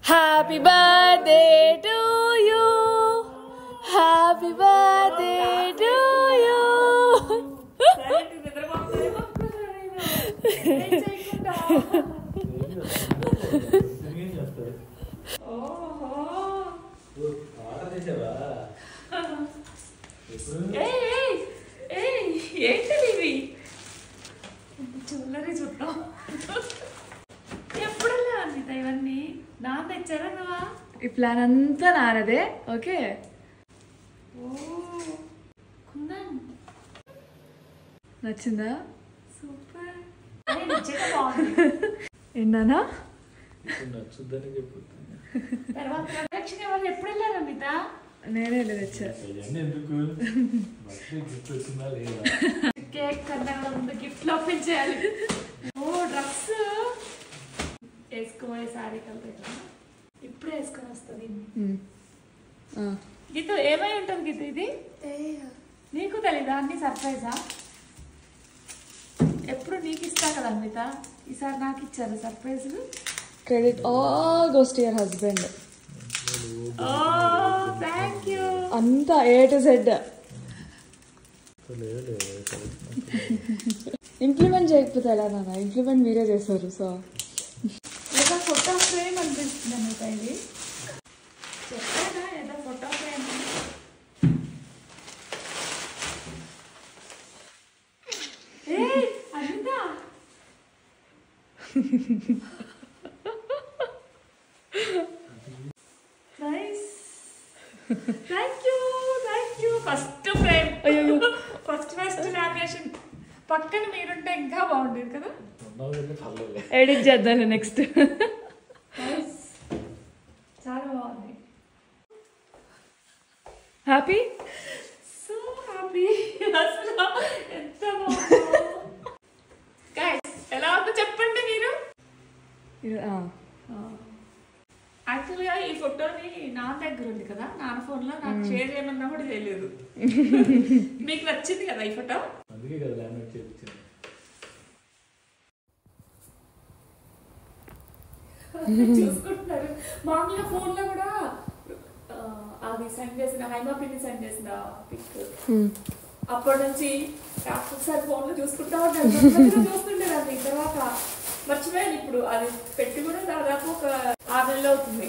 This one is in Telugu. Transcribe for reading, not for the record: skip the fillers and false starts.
Happy birthday to you. Happy birthday to you. ఏంటిది చుల్లరి చుట్టాం ఎప్పుడన్నా అందిత ఇవన్నీ నాన్న తెచ్చారా నువ్వా? ఈ ప్లాన్ అంతా నానదే. ఓకే నచ్చిందా? సూపర్. ఏంటన్నా ఎప్పుడు వెళ్ళారు అమిత? నేనే తెచ్చా. కేక్ కన్నా ముందు గిఫ్ట్ ఓపెన్ చేయాలి. ఓ డ్రెస్ వేసుకోవాలి. సారీ కలిపి ఇప్పుడే వేసుకొని వస్తుంది. గీత ఏమై ఉంటుంది గీత? ఇది నీకు తెలీదా? అన్ని సర్ప్రైజా? ఎప్పుడు నీకు ఇస్తా కదా అమిత, ఈసారి నాకు ఇచ్చారు surprise. Credit all goes to your husband. Thank you. అంతా A to Z. ఇంప్లిమెంట్ చేయకపోతే ఎలా నాన్న? ఇంప్లిమెంట్ మీరే చేశారు. సో ఏదో ఫోటో ఫ్రేమ్ అనిపిస్తుంది అమిత. ఇది చెప్పానా ఏదో photo frame. Amit nice. Thank you thank you. First frame. First lamination పక్కన మీరుంటే ఇంకా బాగుండేది కదా. ఎడిట్ చేద్దాం నెక్స్ట్. చాలా బాగుంది. హ్యాపీ? So happy. అసలు ఎంత బాగుంది. గైస్ ఎలా ఉందో చెప్పండి మీరు. యాక్చువల్గా ఈ ఫోటోని నాన్న దగ్గర ఉంది కదా, నాన్న ఫోన్లో నాకు షేర్ చేయమన్నా కూడా చేయలేదు. మీకు నచ్చింది కదా ఈ ఫోటో? అందుకే కదా లామినేట్ చేయించింది. చూసుకుంటున్నారు. మామూలుగా ఫోన్లో కూడా అది సెండ్ చేసిన హైమా పిన్ని సెండ్ చేసిన పిక్ అప్పటి నుంచి ఒకసారి ఫోన్లో చూసుకుంటా ఉంటాను. చూస్తుంటారు. అది తర్వాత మర్చిపోయాను. ఇప్పుడు అది పెట్టి కూడా దాదాపు ఒక 6 నెలలు అవుతుంది.